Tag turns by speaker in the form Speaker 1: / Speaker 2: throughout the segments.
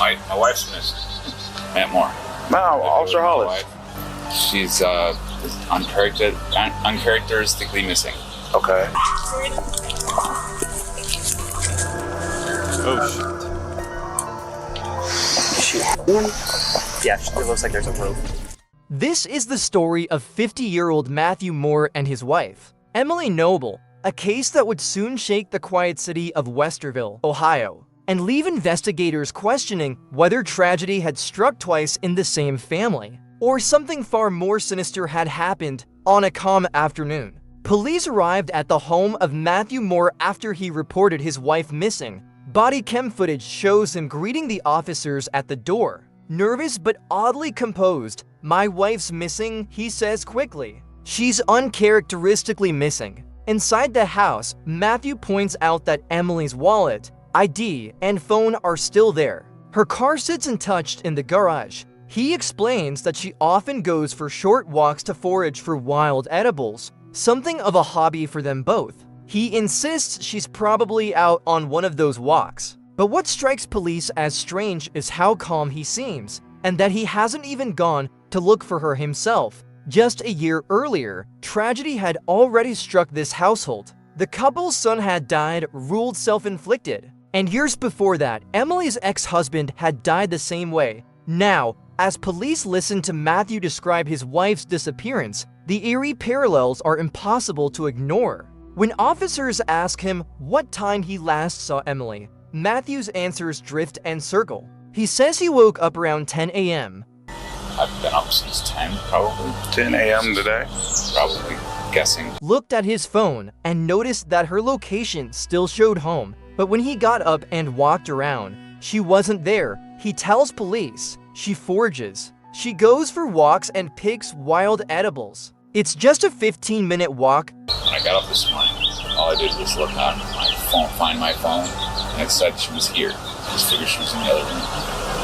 Speaker 1: My wife's missing. Matt Moore.
Speaker 2: No, Officer Hollis.
Speaker 1: She's uncharacteristically missing.
Speaker 2: Okay.
Speaker 3: Oh
Speaker 4: shit. Yeah, it looks like there's a rope.
Speaker 5: This is the story of 50-year-old Matthew Moore and his wife, Emily Noble, a case that would soon shake the quiet city of Westerville, Ohio, and leave investigators questioning whether tragedy had struck twice in the same family, or something far more sinister had happened on a calm afternoon. Police arrived at the home of Matthew Moore after he reported his wife missing. Body cam footage shows him greeting the officers at the door. Nervous but oddly composed, "My wife's missing," he says quickly. "She's uncharacteristically missing." Inside the house, Matthew points out that Emily's wallet, ID, and phone are still there. Her car sits untouched in the garage. He explains that she often goes for short walks to forage for wild edibles, something of a hobby for them both. He insists she's probably out on one of those walks. But what strikes police as strange is how calm he seems, and that he hasn't even gone to look for her himself. Just a year earlier, tragedy had already struck this household. The couple's son had died, ruled self-inflicted. And years before that, Emily's ex-husband had died the same way. Now, as police listen to Matthew describe his wife's disappearance, the eerie parallels are impossible to ignore. When officers ask him what time he last saw Emily, Matthew's answers drift and circle. He says he woke up around 10 a.m.
Speaker 1: I've been up since 10, probably.
Speaker 2: 10 a.m. today?
Speaker 1: Probably, guessing.
Speaker 5: Looked at his phone and noticed that her location still showed home. But when he got up and walked around, she wasn't there. He tells police. She forages. She goes for walks and picks wild edibles. It's just a 15-minute walk.
Speaker 1: When I got up this morning, all I did was look on my phone, find my phone, and it said she was here. I just figured she was in the other room.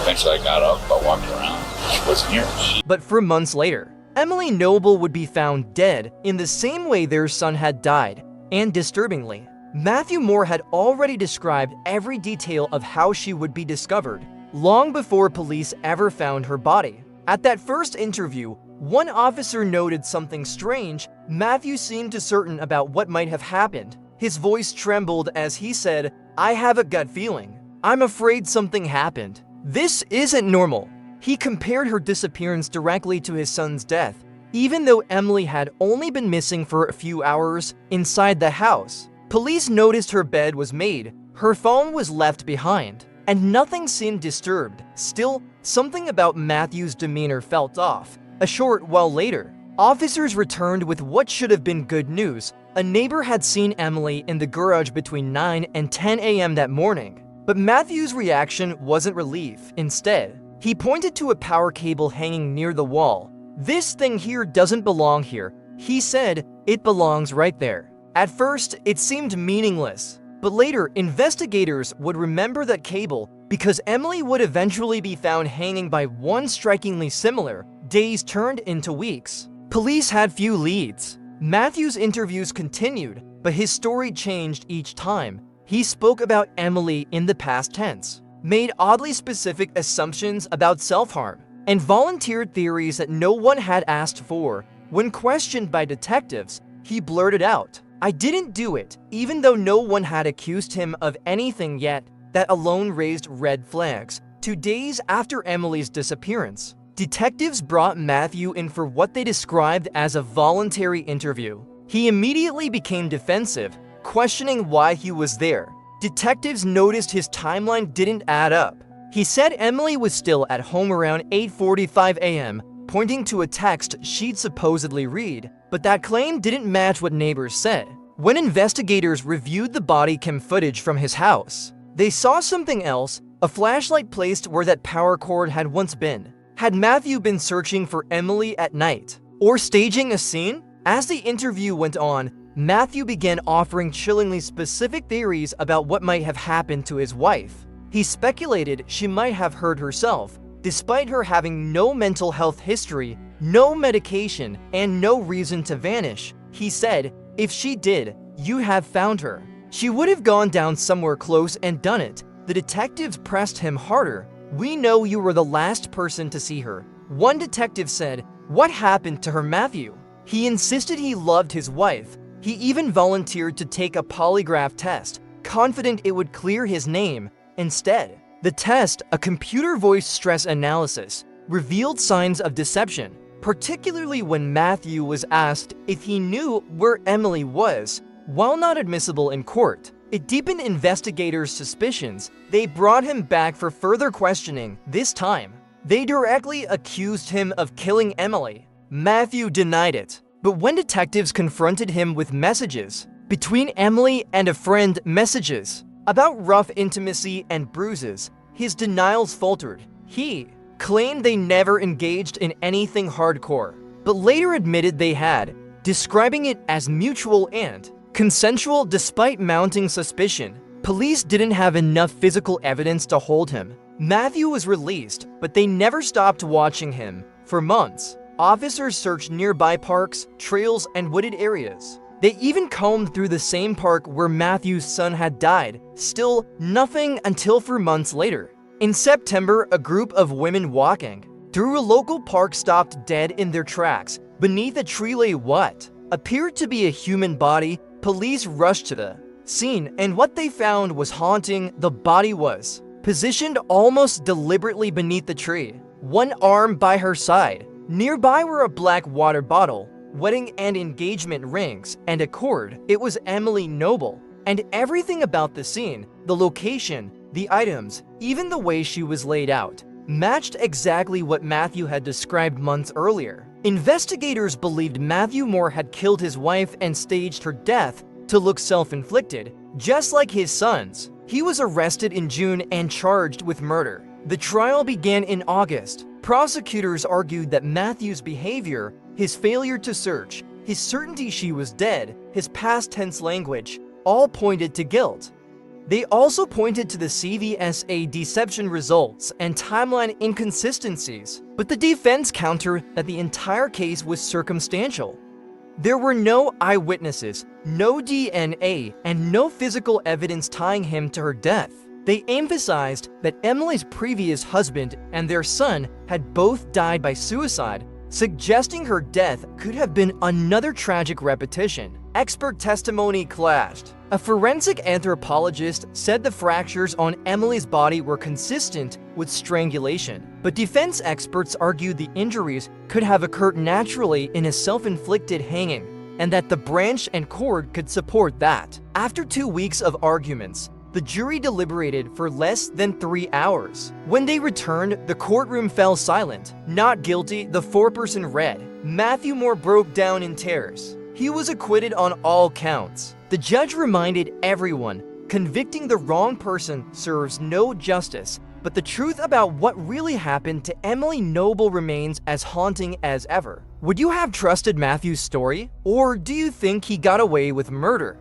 Speaker 1: Eventually I got up, I walked around, she wasn't here.
Speaker 5: But for months later, Emily Noble would be found dead in the same way their son had died. And disturbingly, Matthew Moore had already described every detail of how she would be discovered, long before police ever found her body. At that first interview, one officer noted something strange. Matthew seemed certain about what might have happened. His voice trembled as he said, "I have a gut feeling. I'm afraid something happened." This isn't normal. He compared her disappearance directly to his son's death, even though Emily had only been missing for a few hours inside the house. Police noticed her bed was made, her phone was left behind, and nothing seemed disturbed. Still, something about Matthew's demeanor felt off. A short while later, officers returned with what should have been good news. A neighbor had seen Emily in the garage between 9 and 10 a.m. that morning. But Matthew's reaction wasn't relief. Instead, he pointed to a power cable hanging near the wall. "This thing here doesn't belong here," he said. "It belongs right there." At first, it seemed meaningless. But later, investigators would remember that cable because Emily would eventually be found hanging by one strikingly similar. Days turned into weeks. Police had few leads. Matthew's interviews continued, but his story changed each time. He spoke about Emily in the past tense, made oddly specific assumptions about self-harm, and volunteered theories that no one had asked for. When questioned by detectives, he blurted out, "I didn't do it," even though no one had accused him of anything yet. That alone raised red flags. 2 days after Emily's disappearance, detectives brought Matthew in for what they described as a voluntary interview. He immediately became defensive, questioning why he was there. Detectives noticed his timeline didn't add up. He said Emily was still at home around 8:45 a.m., pointing to a text she'd supposedly read, but that claim didn't match what neighbors said. When investigators reviewed the body cam footage from his house, they saw something else, a flashlight placed where that power cord had once been. Had Matthew been searching for Emily at night, or staging a scene? As the interview went on, Matthew began offering chillingly specific theories about what might have happened to his wife. He speculated she might have hurt herself, despite her having no mental health history, no medication, and no reason to vanish. He said, "If she did, you have found her. She would have gone down somewhere close and done it." The detectives pressed him harder. "We know you were the last person to see her." One detective said, "What happened to her, Matthew?" He insisted he loved his wife. He even volunteered to take a polygraph test, confident it would clear his name. Instead, the test, a computer voice stress analysis, revealed signs of deception, particularly when Matthew was asked if he knew where Emily was. While not admissible in court, it deepened investigators' suspicions. They brought him back for further questioning. This time, they directly accused him of killing Emily. Matthew denied it. But when detectives confronted him with messages between Emily and a friend, messages about rough intimacy and bruises, his denials faltered. He claimed they never engaged in anything hardcore, but later admitted they had, describing it as mutual and consensual. Despite mounting suspicion, police didn't have enough physical evidence to hold him. Matthew was released, but they never stopped watching him. For months, officers searched nearby parks, trails, and wooded areas. They even combed through the same park where Matthew's son had died. Still, nothing until 4 months later. In September, a group of women walking through a local park stopped dead in their tracks. Beneath a tree lay what appeared to be a human body. Police rushed to the scene, and what they found was haunting. The body was positioned almost deliberately beneath the tree, one arm by her side. Nearby were a black water bottle, wedding and engagement rings, and a cord. It was Emily Noble. And everything about the scene, the location, the items, even the way she was laid out, matched exactly what Matthew had described months earlier. Investigators believed Matthew Moore had killed his wife and staged her death to look self-inflicted, just like his son's. He was arrested in June and charged with murder. The trial began in August. Prosecutors argued that Matthew's behavior, his failure to search, his certainty she was dead, his past tense language, all pointed to guilt. They also pointed to the CVSA deception results and timeline inconsistencies, but the defense countered that the entire case was circumstantial. There were no eyewitnesses, no DNA, and no physical evidence tying him to her death. They emphasized that Emily's previous husband and their son had both died by suicide, suggesting her death could have been another tragic repetition. Expert testimony clashed. A forensic anthropologist said the fractures on Emily's body were consistent with strangulation, but defense experts argued the injuries could have occurred naturally in a self-inflicted hanging, and that the branch and cord could support that. After 2 weeks of arguments, the jury deliberated for less than 3 hours. When they returned, the courtroom fell silent. Not guilty, the foreperson read. Matthew Moore broke down in tears. He was acquitted on all counts. The judge reminded everyone, convicting the wrong person serves no justice, but the truth about what really happened to Emily Noble remains as haunting as ever. Would you have trusted Matthew's story? Or do you think he got away with murder?